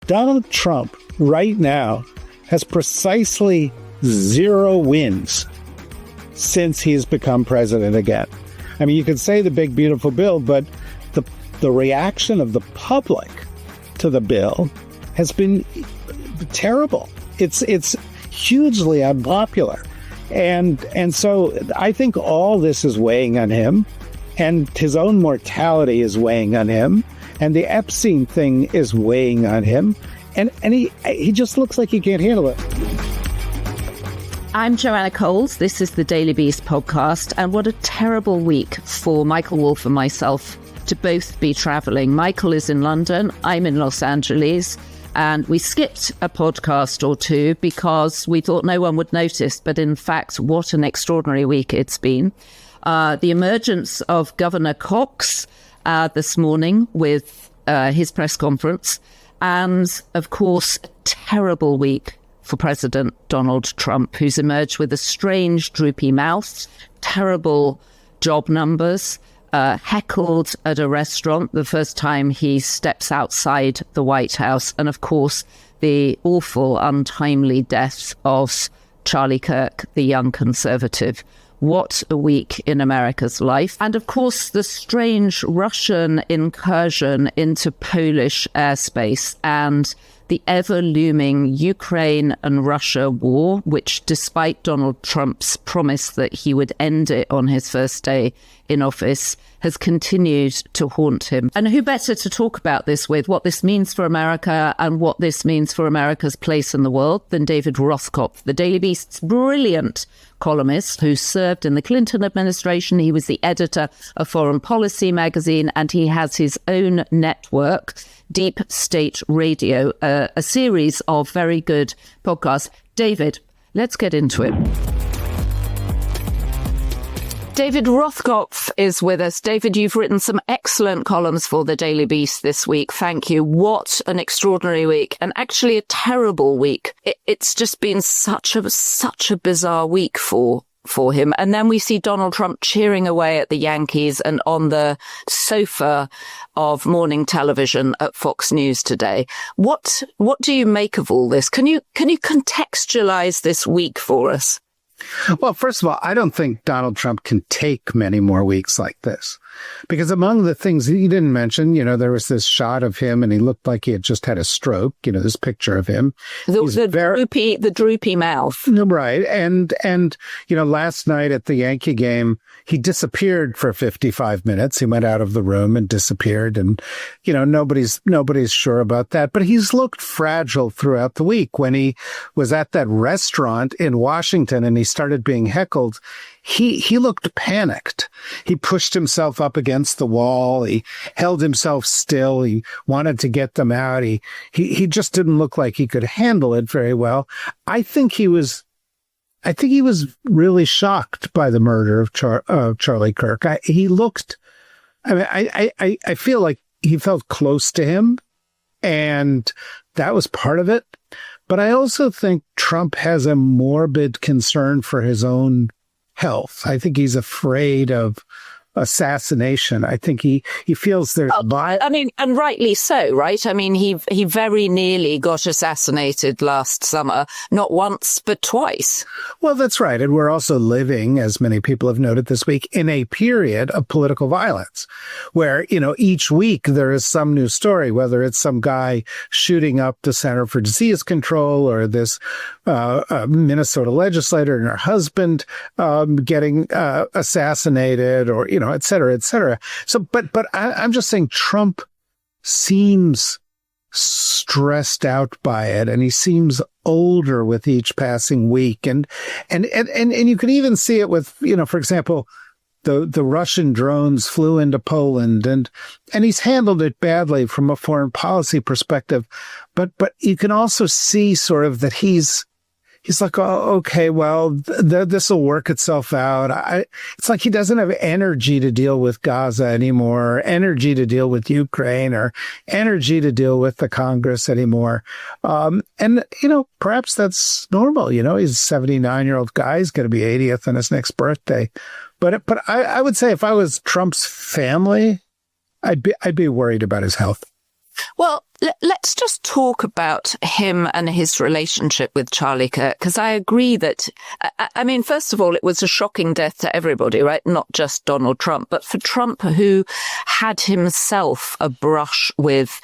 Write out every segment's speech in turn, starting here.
Donald Trump right now has precisely 0 wins since he's become president again. I mean, you could say the big, beautiful bill, but the reaction of the public to the bill has been terrible. It's hugely unpopular. And so I think all this is weighing on him, and his own mortality is weighing on him, and the Epstein thing is weighing on him, and he just looks like he can't handle it. I'm Joanna Coles. This is the Daily Beast podcast, and what a terrible week for Michael Wolff and myself to both be travelling. Michael is in London, I'm in Los Angeles, and we skipped a podcast or two because we thought no one would notice, but in fact, what an extraordinary week it's been. The emergence of Governor Cox this morning with his press conference, and of course, a terrible week for President Donald Trump, who's emerged with a strange, droopy mouth, terrible job numbers, heckled at a restaurant the first time he steps outside the White House, and of course, the awful, untimely death of Charlie Kirk, the young conservative. What a week in America's life. And of course, the strange Russian incursion into Polish airspace and the ever-looming Ukraine and Russia war, which, despite Donald Trump's promise that he would end it on his first day in office, has continued to haunt him. And who better to talk about this with, what this means for America and what this means for America's place in the world, than David Rothkopf, the Daily Beast's brilliant columnist who served in the Clinton administration. He was the editor of Foreign Policy magazine, and he has his own network, Deep State Radio, a series of very good podcasts. David, let's get into it. David Rothkopf is with us. David, you've written some excellent columns for the Daily Beast this week. Thank you. What an extraordinary week, and actually a terrible week. It's just been such a bizarre week for him. And then we see Donald Trump cheering away at the Yankees and on the sofa of morning television at Fox News today. What do you make of all this? Can you contextualize this week for us? Well, first of all, I don't think Donald Trump can take many more weeks like this, because among the things he didn't mention, there was this shot of him and he looked like he had just had a stroke, this picture of him. The droopy mouth. Right. And last night at the Yankee game, he disappeared for 55 minutes. He went out of the room and disappeared. And, nobody's sure about that. But he's looked fragile throughout the week. When he was at that restaurant in Washington and he started being heckled, he looked panicked. He pushed himself up against the wall. He held himself still. He wanted to get them out. He just didn't look like he could handle it very well. I think he was really shocked by the murder of Charlie Kirk. I feel like he felt close to him, and that was part of it. But I also think Trump has a morbid concern for his own health. I think he's afraid of assassination. I think he feels there's... and rightly so, right? I mean, he very nearly got assassinated last summer, not once, but twice. Well, that's right. And we're also living, as many people have noted this week, in a period of political violence where, each week there is some new story, whether it's some guy shooting up the Center for Disease Control or this Minnesota legislator and her husband getting assassinated, or, et cetera, et cetera. So, but I'm just saying Trump seems stressed out by it, and he seems older with each passing week. And you can even see it with, for example, the Russian drones flew into Poland, and he's handled it badly from a foreign policy perspective. But you can also see sort of that he's like, oh, okay, well, this will work itself out. It's like he doesn't have energy to deal with Gaza anymore, energy to deal with Ukraine, or energy to deal with the Congress anymore. Perhaps that's normal. He's a 79-year-old guy. He's going to be 80th on his next birthday. But I would say if I was Trump's family, I'd be worried about his health. Well, let's just talk about him and his relationship with Charlie Kirk, because I agree that, I mean, first of all, it was a shocking death to everybody, right? Not just Donald Trump, but for Trump, who had himself a brush with,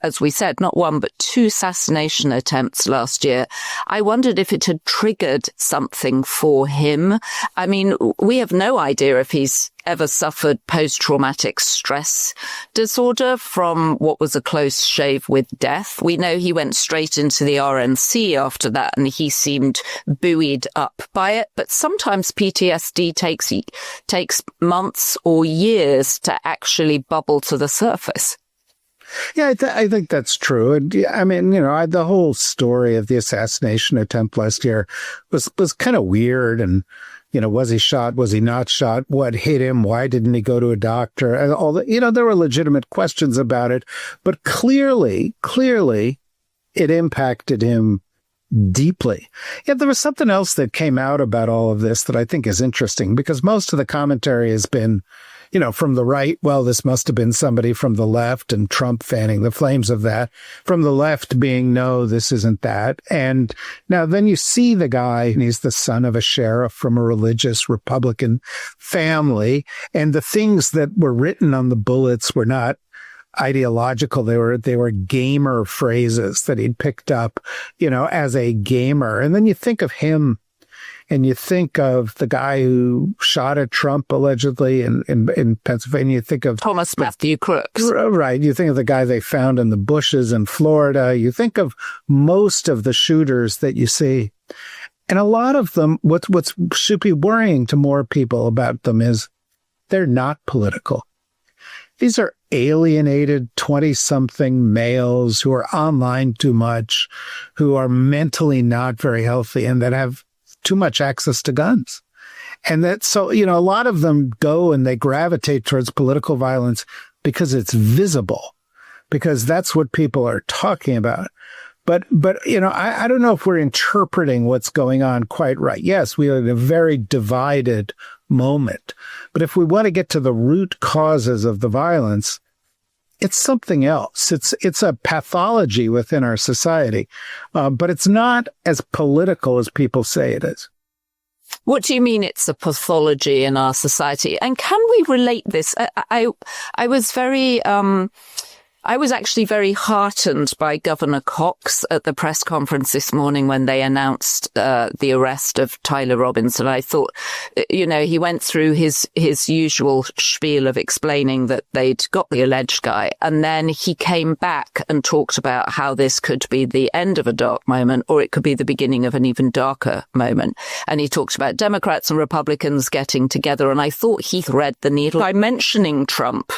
as we said, not one, but 2 assassination attempts last year. I wondered if it had triggered something for him. I mean, we have no idea if he's ever suffered post-traumatic stress disorder from what was a close shave with death. We know he went straight into the RNC after that, and he seemed buoyed up by it. But sometimes PTSD takes months or years to actually bubble to the surface. Yeah, I think that's true. And I mean, the whole story of the assassination attempt last year was kind of weird. And, was he shot? Was he not shot? What hit him? Why didn't he go to a doctor? And all that, there were legitimate questions about it, but clearly it impacted him deeply. Yet there was something else that came out about all of this that I think is interesting, because most of the commentary has been, from the right, well, this must have been somebody from the left, and Trump fanning the flames of that. From the left being, no, this isn't that. And now then you see the guy, and he's the son of a sheriff from a religious Republican family. And the things that were written on the bullets were not ideological. They were gamer phrases that he'd picked up, as a gamer. And then you think of him, and you think of the guy who shot at Trump allegedly in Pennsylvania. You think of Thomas Matthew Crooks. Right. You think of the guy they found in the bushes in Florida. You think of most of the shooters that you see. And a lot of them, what should be worrying to more people about them is they're not political. These are alienated 20-something males who are online too much, who are mentally not very healthy, and that have too much access to guns. And that, so, a lot of them go and they gravitate towards political violence because it's visible, because that's what people are talking about. But I don't know if we're interpreting what's going on quite right. Yes, we are in a very divided moment. But if we want to get to the root causes of the violence, it's something else. It's a pathology within our society, but it's not as political as people say it is. What do you mean it's a pathology in our society? And can we relate this? I was actually very heartened by Governor Cox at the press conference this morning when they announced the arrest of Tyler Robinson. I thought, he went through his usual spiel of explaining that they'd got the alleged guy. And then he came back and talked about how this could be the end of a dark moment, or it could be the beginning of an even darker moment. And he talked about Democrats and Republicans getting together. And I thought he threaded the needle by mentioning Trump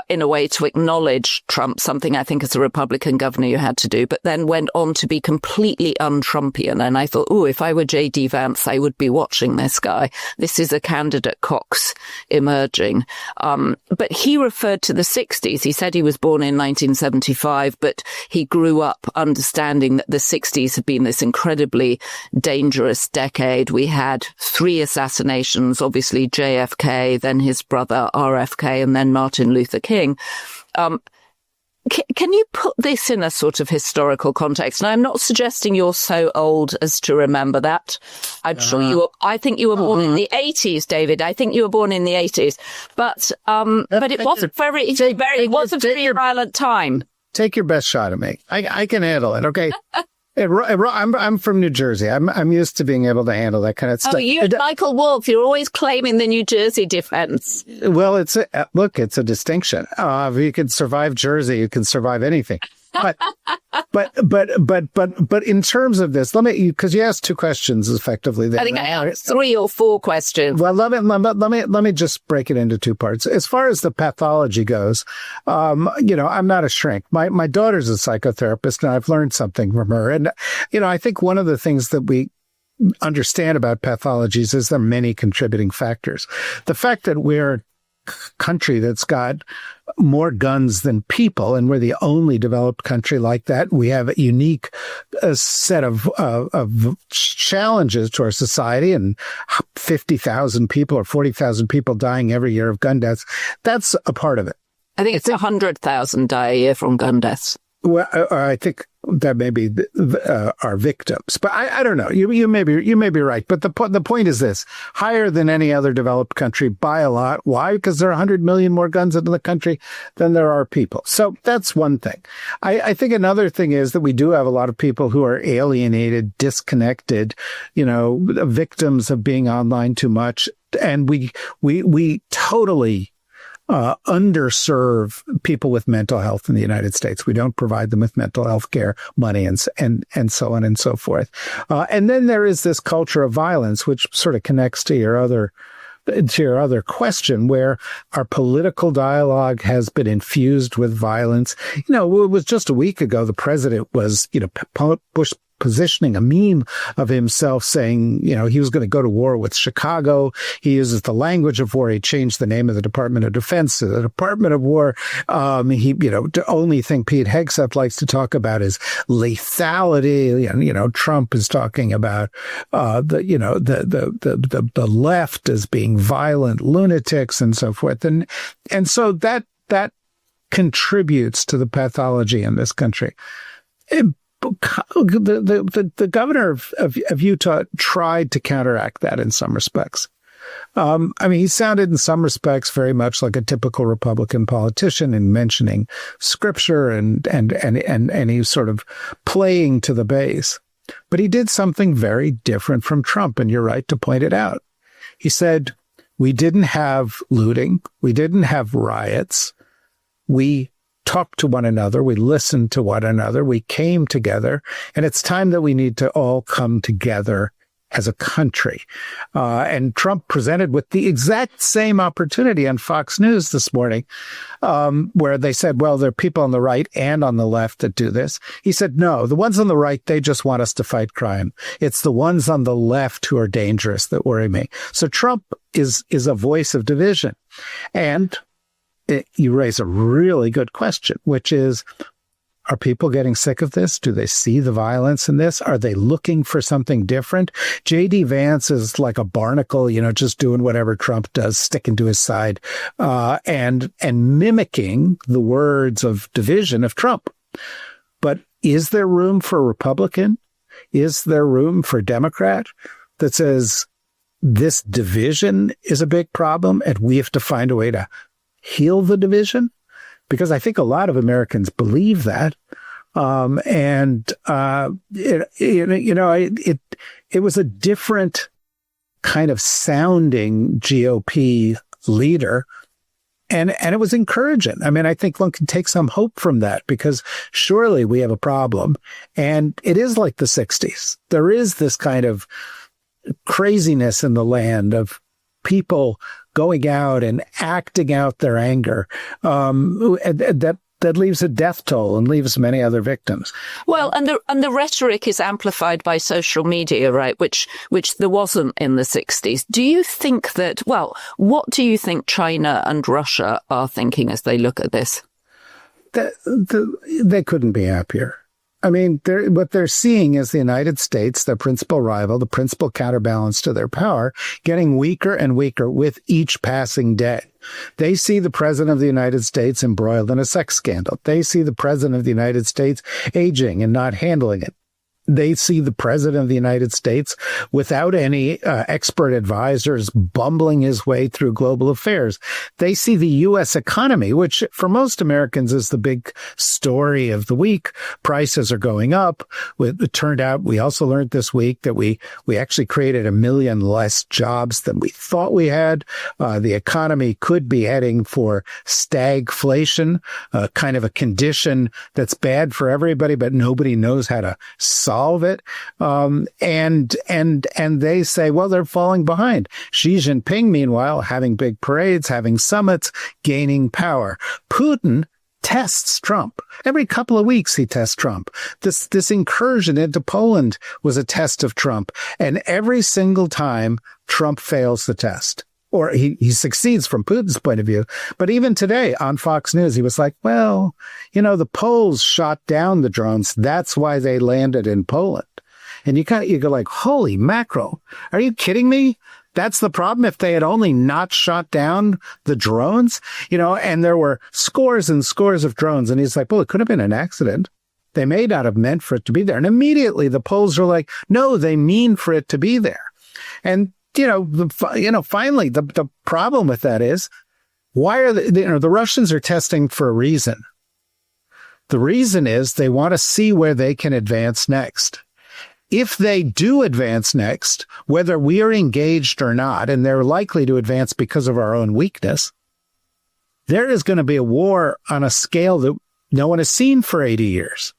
in a way to acknowledge Trump, something I think as a Republican governor you had to do, but then went on to be completely un-Trumpian. And I thought, if I were J.D. Vance, I would be watching this guy. This is a candidate Cox emerging. But he referred to the 60s. He said he was born in 1975, but he grew up understanding that the 60s had been this incredibly dangerous decade. We had 3 assassinations, obviously JFK, then his brother RFK, and then Martin Luther King. Can you put this in a sort of historical context? And I'm not suggesting you're so old as to remember that. I'm sure you were. I think you were born in the 80s, David. I think you were born in the 80s. But it was it was a very violent time. Take your best shot at me. I can handle it. Okay. I'm from New Jersey. I'm used to being able to handle that kind of stuff. Oh, you and Michael Wolff, you're always claiming the New Jersey defense. Well, it's a distinction. If you can survive Jersey, you can survive anything. But in terms of this, because you asked 2 questions effectively there. I think I asked 3 or 4 questions. Well, let me just break it into 2 parts. As far as the pathology goes, I'm not a shrink. My daughter's a psychotherapist, and I've learned something from her. And, I think one of the things that we understand about pathologies is there are many contributing factors. The fact that we're country that's got more guns than people, and we're the only developed country like that. We have a unique set of challenges to our society, and 50,000 people or 40,000 people dying every year of gun deaths. That's a part of it. I think it's 100,000 die a year from gun deaths. Well, I think that may be our victims, but I don't know. You may be right. But the point is this: higher than any other developed country by a lot. Why? Because there are 100 million more guns in the country than there are people. So that's one thing. I think another thing is that we do have a lot of people who are alienated, disconnected, victims of being online too much, and we totally underserve people with mental health in the United States. We don't provide them with mental health care, money, and so on and so forth. And then there is this culture of violence, which sort of connects to your other question, where our political dialogue has been infused with violence. It was just a week ago, the president was, positioning a meme of himself saying, he was going to go to war with Chicago. He uses the language of war. He changed the name of the Department of Defense to the Department of War. The only thing Pete Hegseth likes to talk about is lethality. And, Trump is talking about, the left as being violent lunatics and so forth. And so that contributes to the pathology in this country. The governor of Utah tried to counteract that in some respects. He sounded in some respects very much like a typical Republican politician in mentioning scripture and he was sort of playing to the base. But he did something very different from Trump, and you're right to point it out. He said, we didn't have looting. We didn't have riots. We talked to one another. We listened to one another. We came together. And it's time that we need to all come together as a country. And Trump presented with the exact same opportunity on Fox News this morning, where they said, well, there are people on the right and on the left that do this. He said, no, the ones on the right, they just want us to fight crime. It's the ones on the left who are dangerous that worry me. So Trump is a voice of division. And you raise a really good question, which is, are people getting sick of this? Do they see the violence in this? Are they looking for something different? J.D. Vance is like a barnacle, just doing whatever Trump does, sticking to his side, and mimicking the words of division of Trump. But is there room for a Republican? Is there room for a Democrat that says this division is a big problem and we have to find a way to heal the division? Because I think a lot of Americans believe that. It was a different kind of sounding GOP leader. And it was encouraging. I think one can take some hope from that, because surely we have a problem. And it is like the 60s. There is this kind of craziness in the land of people going out and acting out their anger, that leaves a death toll and leaves many other victims. Well, and the rhetoric is amplified by social media, right? Which there wasn't in the 60s. Do you think that? Well, what do you think China and Russia are thinking as they look at this? They couldn't be happier. What they're seeing is the United States, their principal rival, the principal counterbalance to their power, getting weaker and weaker with each passing day. They see the president of the United States embroiled in a sex scandal. They see the president of the United States aging and not handling it. They see the president of the United States without any expert advisors bumbling his way through global affairs. They see the U.S. economy, which for most Americans is the big story of the week. Prices are going up. It turned out, we also learned this week that we actually created 1 million less jobs than we thought we had. The economy could be heading for stagflation, kind of a condition that's bad for everybody, but nobody knows how to solve it. And they say, well, they're falling behind. Xi Jinping, meanwhile, having big parades, having summits, gaining power. Putin tests Trump. Every couple of weeks he tests Trump. This incursion into Poland was a test of Trump. And every single time Trump fails the test. Or he succeeds from Putin's point of view. But even today on Fox News, he was like, well, the Poles shot down the drones. That's why they landed in Poland. And you go like, holy mackerel. Are you kidding me? That's the problem. If they had only not shot down the drones, and there were scores and scores of drones. And he's like, well, it could have been an accident. They may not have meant for it to be there. And immediately the polls are like, no, they mean for it to be there. And, finally, the problem with that is, why are the Russians are testing for a reason. The reason is they want to see where they can advance next. If they do advance next, whether we are engaged or not, and they're likely to advance because of our own weakness, there is going to be a war on a scale that no one has seen for 80 years.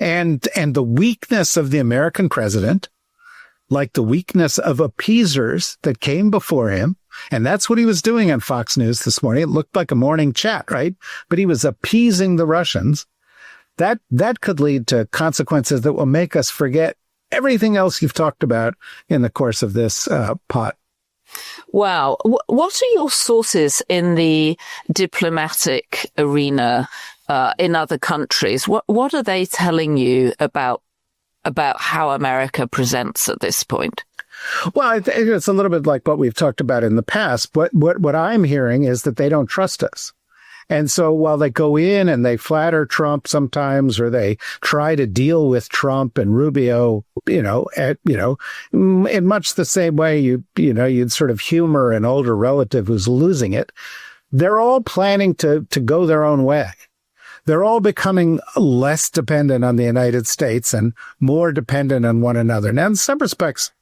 And the weakness of the American president, like the weakness of appeasers that came before him, and that's what he was doing on Fox News this morning. It looked like a morning chat, right? But he was appeasing the Russians. That could lead to consequences that will make us forget everything else you've talked about in the course of this pot. Wow. What are your sources in the diplomatic arena in other countries? What are they telling you about how America presents at this point? Well, I think it's a little bit like what we've talked about in the past. What I'm hearing is that they don't trust us. And so while they go in and they flatter Trump sometimes, or they try to deal with Trump and Rubio, in much the same way you'd sort of humor an older relative who's losing it, they're all planning to go their own way. They're all becoming less dependent on the United States and more dependent on one another. Now, in some respects,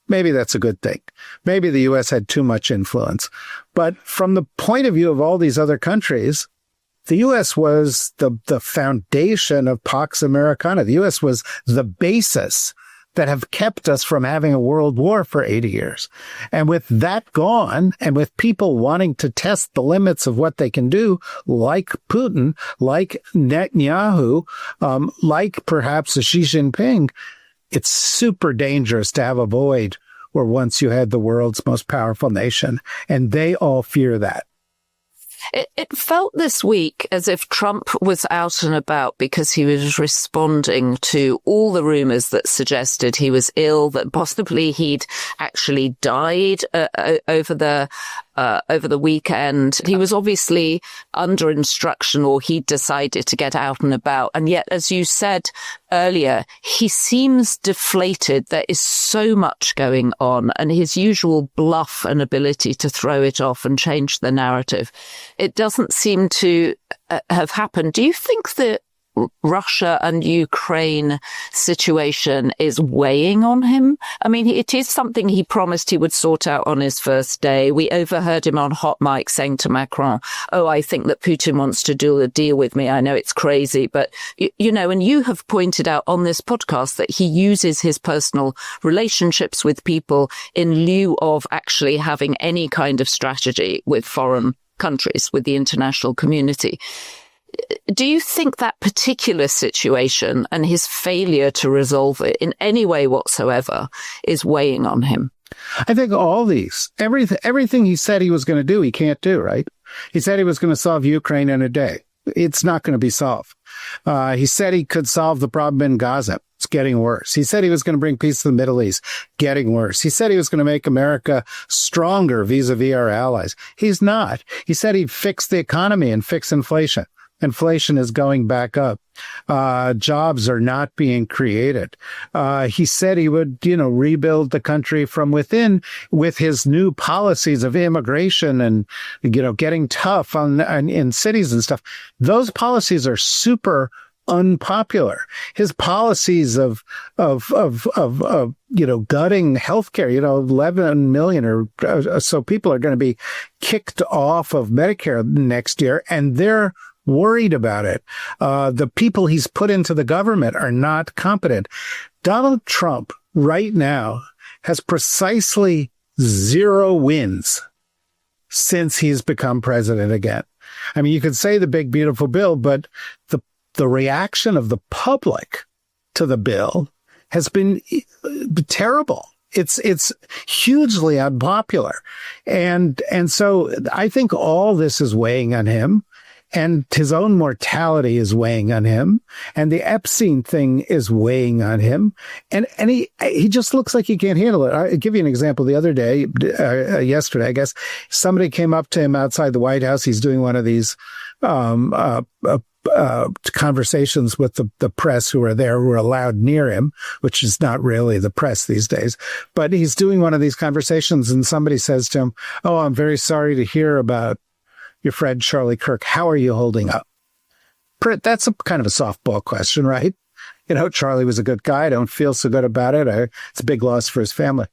maybe that's a good thing. Maybe the U.S. had too much influence. But from the point of view of all these other countries, the U.S. was the foundation of Pax Americana. The U.S. was the basis that have kept us from having a world war for 80 years. And with that gone, and with people wanting to test the limits of what they can do, like Putin, like Netanyahu, like perhaps Xi Jinping, it's super dangerous to have a void where once you had the world's most powerful nation, and they all fear that. It felt this week as if Trump was out and about because he was responding to all the rumors that suggested he was ill, that possibly he'd actually died over the weekend. He was obviously under instruction, or he decided to get out and about. And yet, as you said earlier, he seems deflated. There is so much going on, and his usual bluff and ability to throw it off and change the narrative, it doesn't seem to have happened. Do you think that Russia and Ukraine situation is weighing on him? I mean, it is something he promised he would sort out on his first day. We overheard him on hot mic saying to Macron, I think that Putin wants to do a deal with me. I know it's crazy, but and you have pointed out on this podcast that he uses his personal relationships with people in lieu of actually having any kind of strategy with foreign countries, with the international community. Do you think that particular situation and his failure to resolve it in any way whatsoever is weighing on him? I think all these, everything he said he was going to do, he can't do, right? He said he was going to solve Ukraine in a day. It's not going to be solved. He said he could solve the problem in Gaza. It's getting worse. He said he was going to bring peace to the Middle East. Getting worse. He said he was going to make America stronger vis-a-vis our allies. He's not. He said he'd fix the economy and fix inflation. Inflation is going back up. Jobs are not being created. He said he would, rebuild the country from within with his new policies of immigration and, getting tough in cities and stuff. Those policies are super unpopular. His policies of gutting healthcare, 11 million or so people are going to be kicked off of Medicare next year, and they're worried about it. The people he's put into the government are not competent. Donald Trump right now has precisely 0 wins since he's become president again. I mean, you could say the big, beautiful bill, but the reaction of the public to the bill has been terrible. It's hugely unpopular. And so I think all this is weighing on him. and his own mortality is weighing on him, and the Epstein thing is weighing on him, and he just looks like he can't handle it. I'll give you an example. The other day, yesterday, I guess, somebody came up to him outside the White House. He's doing one of these conversations with the press who are there, who are allowed near him, which is not really the press these days. But he's doing one of these conversations, and somebody says to him, "Oh, I'm very sorry to hear about your friend Charlie Kirk. How are you holding up?" That's a kind of a softball question, right? Charlie was a good guy. I don't feel so good about it. It's a big loss for his family.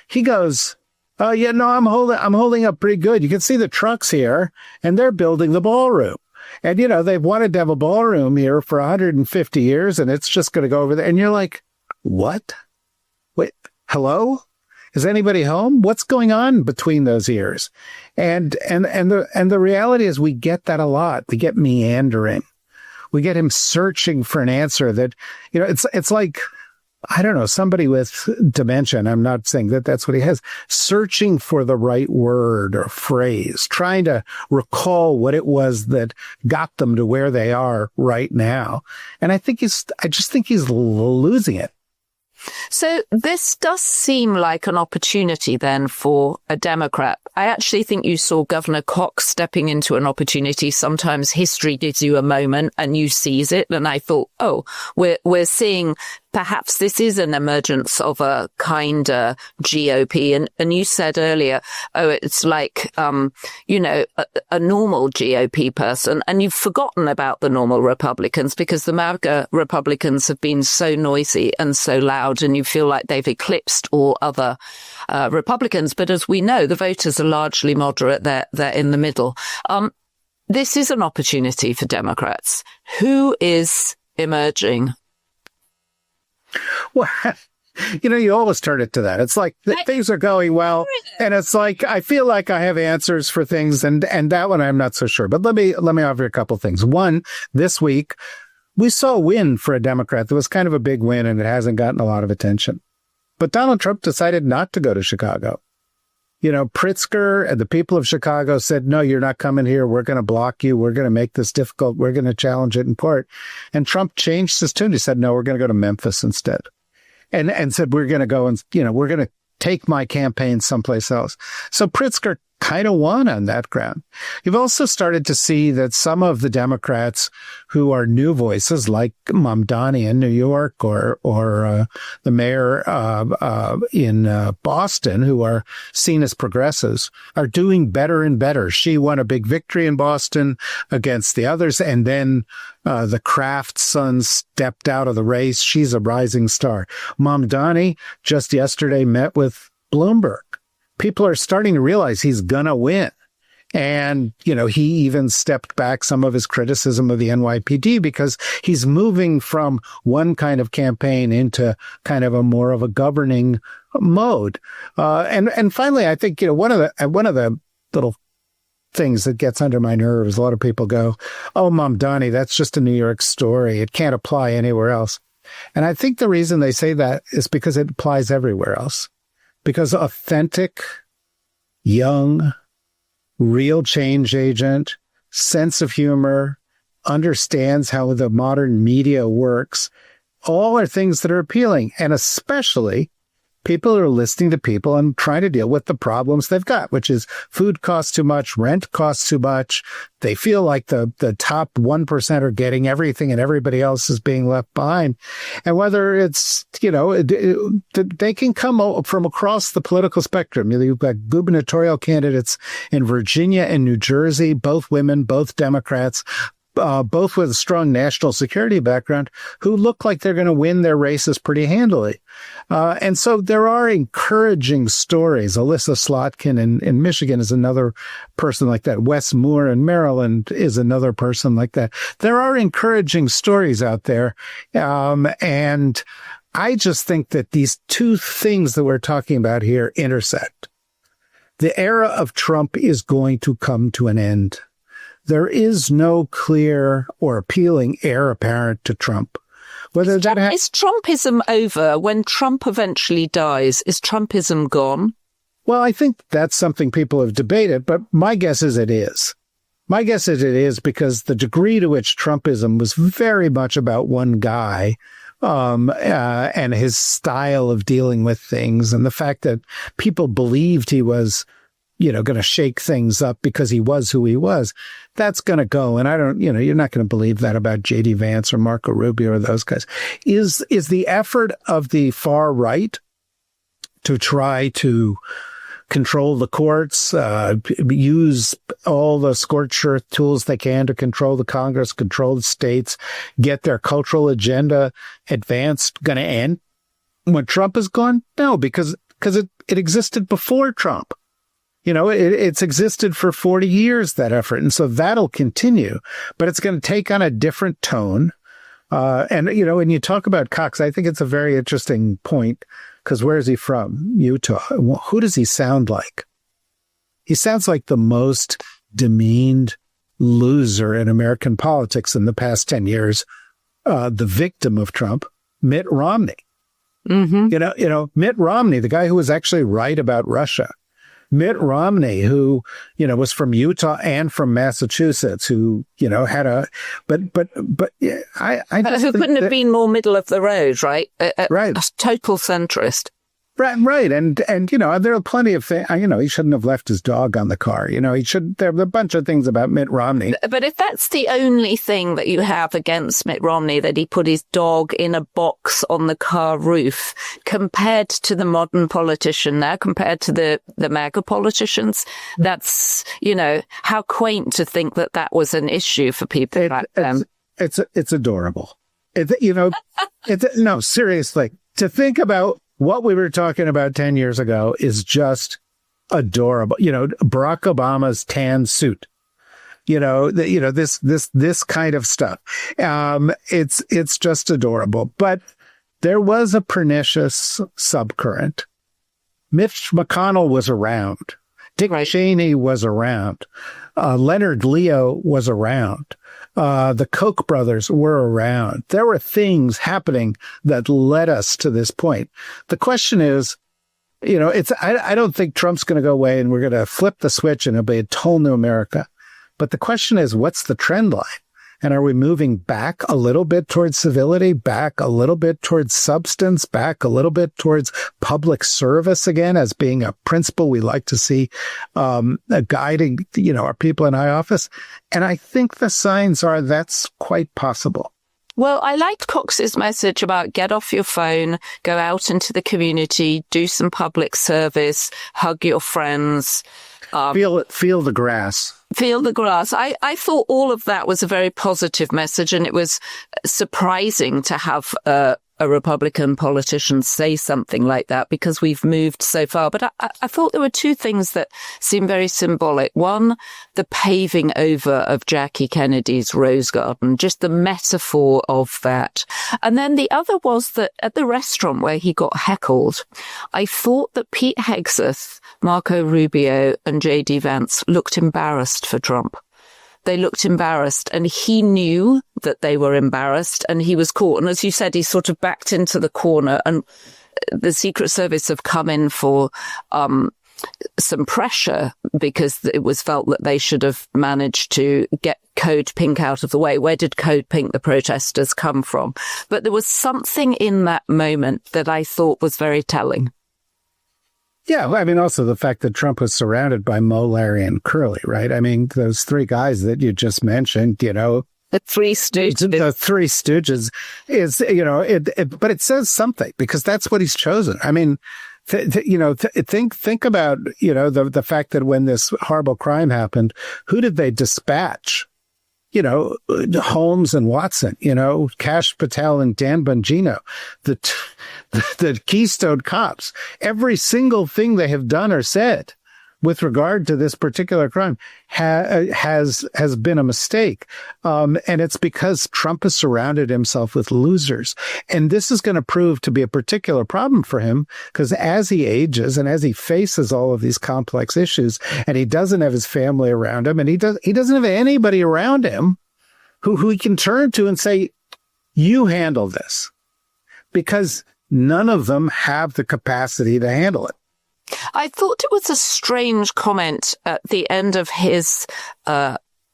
He goes, "Yeah, no, I'm holding up pretty good. You can see the trucks here, and they're building the ballroom. And, they've wanted to have a ballroom here for 150 years, and it's just going to go over there." And you're like, what? Wait, hello? Is anybody home? What's going on between those ears? And the reality is we get that a lot. We get meandering. We get him searching for an answer that, it's like, I don't know, somebody with dementia, and I'm not saying that that's what he has, searching for the right word or phrase, trying to recall what it was that got them to where they are right now. And I just think he's losing it. So this does seem like an opportunity then for a Democrat. I actually think you saw Governor Cox stepping into an opportunity. Sometimes history gives you a moment and you seize it. And I thought, we're seeing perhaps this is an emergence of a kinder GOP. And you said earlier, it's like, a normal GOP person. And you've forgotten about the normal Republicans because the MAGA Republicans have been so noisy and so loud, and you feel like they've eclipsed all other Republicans. But as we know, the voters are largely moderate. They're in the middle. This is an opportunity for Democrats. Who is emerging? Well, you always turn it to that. It's like things are going well, and it's like I feel like I have answers for things, and that one I'm not so sure. But let me offer a couple things. One, this week we saw a win for a Democrat that was kind of a big win, and it hasn't gotten a lot of attention. But Donald Trump decided not to go to Chicago. Pritzker and the people of Chicago said, "No, you're not coming here. We're going to block you. We're going to make this difficult. We're going to challenge it in court." And Trump changed his tune. He said, "No, we're going to go to Memphis instead." And said, "We're going to go and, we're going to take my campaign someplace else." So Pritzker kind of won on that ground. You've also started to see that some of the Democrats who are new voices, like Mamdani in New York or the mayor in Boston, who are seen as progressives, are doing better and better. She won a big victory in Boston against the others, and then the Kraft son stepped out of the race. She's a rising star. Mamdani just yesterday met with Bloomberg. People are starting to realize he's going to win. And, he even stepped back some of his criticism of the NYPD because he's moving from one kind of campaign into kind of a more of a governing mode. And finally, I think, one of the little things that gets under my nerves, a lot of people go, "Oh, Mamdani, that's just a New York story. It can't apply anywhere else." And I think the reason they say that is because it applies everywhere else. Because authentic, young, real change agent, sense of humor, understands how the modern media works, all are things that are appealing. And especially people are listening to people and trying to deal with the problems they've got, which is food costs too much, rent costs too much. They feel like the top 1% are getting everything and everybody else is being left behind. And whether it's, they can come from across the political spectrum. You've got gubernatorial candidates in Virginia and New Jersey, both women, both Democrats, both with a strong national security background, who look like they're going to win their races pretty handily. And so there are encouraging stories. Alyssa Slotkin in Michigan is another person like that. Wes Moore in Maryland is another person like that. There are encouraging stories out there. And I just think that these two things that we're talking about here intersect. The era of Trump is going to come to an end. There is no clear or appealing heir apparent to Trump. Whether is Trumpism over? When Trump eventually dies, is Trumpism gone? Well, I think that's something people have debated, but my guess is it is. My guess is it is because the degree to which Trumpism was very much about one guy, and his style of dealing with things, and the fact that people believed he was, going to shake things up because he was who he was, that's going to go. And I don't, you're not going to believe that about J.D. Vance or Marco Rubio or those guys. Is the effort of the far right to try to control the courts, use all the scorched earth tools they can to control the Congress, control the states, get their cultural agenda advanced, going to end when Trump is gone? No, because it existed before Trump. It's existed for 40 years, that effort. And so that'll continue, but it's going to take on a different tone. And when you talk about Cox, I think it's a very interesting point. Because where is he from? Utah. Who does he sound like? He sounds like the most demeaned loser in American politics in the past 10 years, the victim of Trump, Mitt Romney. Mm-hmm. Mitt Romney, the guy who was actually right about Russia. Mitt Romney, who, was from Utah and from Massachusetts, who, had a, but I just who couldn't have been more middle of the road, right? Right. A total centrist. Right. And, there are plenty of things, he shouldn't have left his dog on the car. There are a bunch of things about Mitt Romney. But if that's the only thing that you have against Mitt Romney, that he put his dog in a box on the car roof, compared to the modern politician now, compared to the MAGA politicians, that's, how quaint to think that was an issue for people back then. It's adorable. No, seriously, to think about what we were talking about 10 years ago is just adorable. Barack Obama's tan suit, this kind of stuff. It's just adorable. But there was a pernicious subcurrent. Mitch McConnell was around. Dick Cheney was around. Leonard Leo was around. The Koch brothers were around. There were things happening that led us to this point. The question is, I don't think Trump's going to go away and we're going to flip the switch and it'll be a whole new America. But the question is, what's the trend line? And are we moving back a little bit towards civility, back a little bit towards substance, back a little bit towards public service again as being a principle we like to see guiding, our people in high office? And I think the signs are that's quite possible. Well, I liked Cox's message about get off your phone, go out into the community, do some public service, hug your friends. Feel the grass. Feel the grass. I thought all of that was a very positive message, and it was surprising to have a Republican politician say something like that because we've moved so far. But I thought there were two things that seemed very symbolic. One, the paving over of Jackie Kennedy's Rose Garden, just the metaphor of that. And then the other was that at the restaurant where he got heckled, I thought that Pete Hegseth, Marco Rubio and J.D. Vance looked embarrassed for Trump. They looked embarrassed, and he knew that they were embarrassed, and he was caught. And as you said, he sort of backed into the corner, and the Secret Service have come in for some pressure because it was felt that they should have managed to get Code Pink out of the way. Where did Code Pink, the protesters, come from? But there was something in that moment that I thought was very telling. Yeah, I mean, also the fact that Trump was surrounded by Mo, Larry, and Curly, right? I mean, those three guys that you just mentioned, The Three Stooges. The Three Stooges is, but it says something because that's what he's chosen. I mean, think about, the fact that when this horrible crime happened, who did they dispatch? Holmes and Watson, Kash Patel and Dan Bongino, the Keystone Cops. Every single thing they have done or said with regard to this particular crime has been a mistake. And it's because Trump has surrounded himself with losers. And this is going to prove to be a particular problem for him because as he ages and as he faces all of these complex issues and he doesn't have his family around him and he doesn't have anybody around him who he can turn to and say, you handle this, because none of them have the capacity to handle it. I thought it was a strange comment at the end of his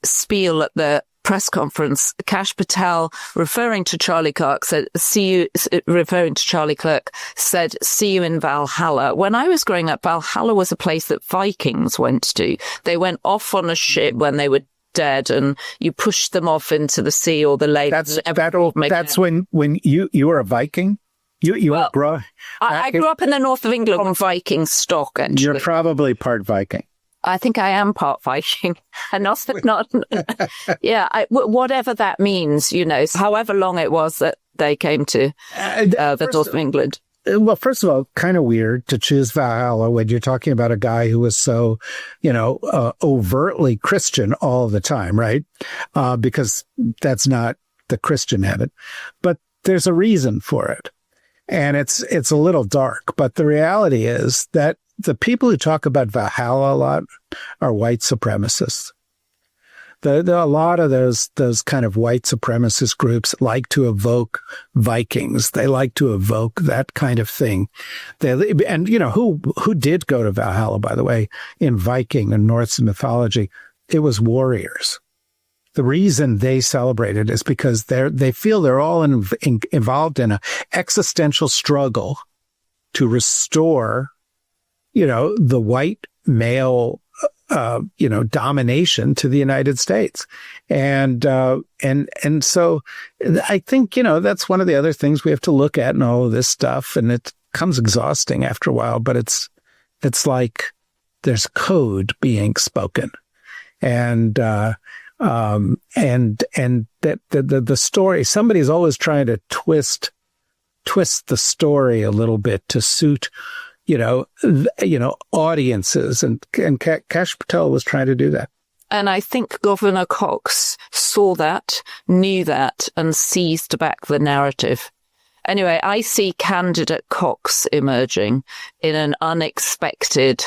spiel at the press conference, Kash Patel, referring to Charlie Kirk, said, see you in Valhalla. When I was growing up, Valhalla was a place that Vikings went to. They went off on a ship when they were dead, and you pushed them off into the sea or the lake. That's when you were a Viking? I grew up in the north of England on Viking stock, actually. You're probably part Viking. I think I am part Viking. And whatever that means, however long it was that they came to the north of England. Well, first of all, kind of weird to choose Valhalla when you're talking about a guy who was so, overtly Christian all the time, right? Because that's not the Christian heaven. But there's a reason for it. And it's a little dark. But the reality is that the people who talk about Valhalla a lot are white supremacists. A lot of those kind of white supremacist groups like to evoke Vikings. They like to evoke that kind of thing. Who did go to Valhalla, by the way, in Viking and Norse mythology? It was warriors. The reason they celebrate it is because they feel they're all involved in an existential struggle to restore the white male, domination to the United States. And so I think, that's one of the other things we have to look at in all of this stuff. And it becomes exhausting after a while, but it's like there's code being spoken. And that the story, somebody's always trying to twist the story a little bit to suit audiences, and Kash Patel was trying to do that. And I think Governor Cox saw that, knew that, and seized back the narrative. Anyway, I see candidate Cox emerging in an unexpected,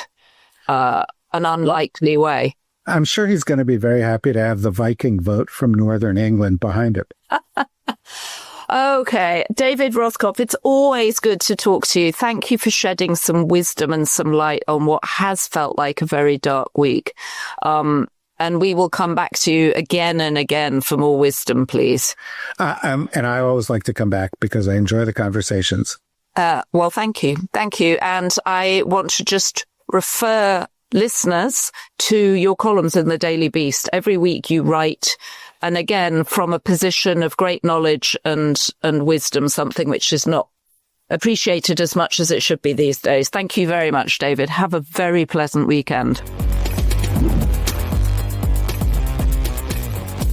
an unlikely way. I'm sure he's going to be very happy to have the Viking vote from Northern England behind him. Okay, David Rothkopf, it's always good to talk to you. Thank you for shedding some wisdom and some light on what has felt like a very dark week. And we will come back to you again and again for more wisdom, please. And I always like to come back because I enjoy the conversations. Well, thank you. Thank you. And I want to just refer listeners to your columns in the Daily Beast. Every week you write, and again, from a position of great knowledge and wisdom, something which is not appreciated as much as it should be these days. Thank you very much, David. Have a very pleasant weekend.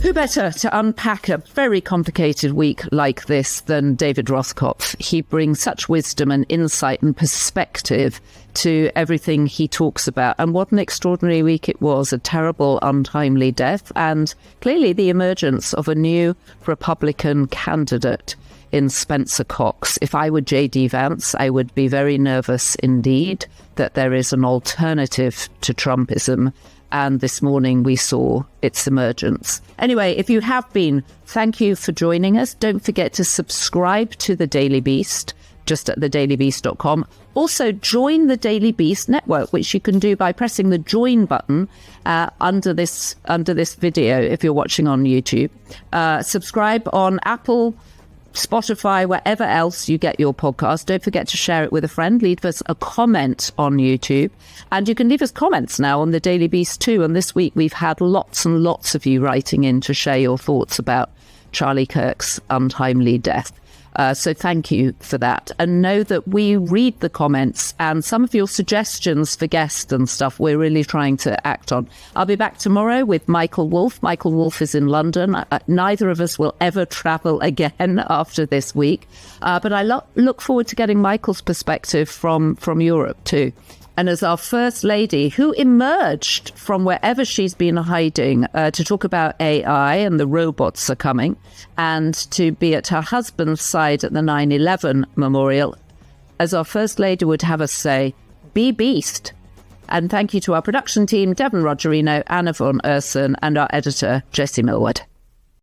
Who better to unpack a very complicated week like this than David Rothkopf? He brings such wisdom and insight and perspective to everything he talks about. And what an extraordinary week it was. A terrible, untimely death, and clearly the emergence of a new Republican candidate in Spencer Cox. If I were J.D. Vance, I would be very nervous indeed that there is an alternative to Trumpism. And this morning we saw its emergence. Anyway, if you have been, thank you for joining us. Don't forget to subscribe to The Daily Beast, just at thedailybeast.com. Also, join the Daily Beast network, which you can do by pressing the join button under this video if you're watching on YouTube. Subscribe on Apple, Spotify, wherever else you get your podcast. Don't forget to share it with a friend. Leave us a comment on YouTube. And you can leave us comments now on the Daily Beast too. And this week we've had lots and lots of you writing in to share your thoughts about Charlie Kirk's untimely death. So thank you for that. And know that we read the comments and some of your suggestions for guests and stuff we're really trying to act on. I'll be back tomorrow with Michael Wolff. Michael Wolff is in London. Neither of us will ever travel again after this week. But I look forward to getting Michael's perspective from Europe too. And as our First Lady, who emerged from wherever she's been hiding to talk about AI and the robots are coming, and to be at her husband's side at the 9/11 memorial, as our First Lady would have us say, be beast. And thank you to our production team, Devon Rogerino, Anna von Urson, and our editor, Jessie Millward.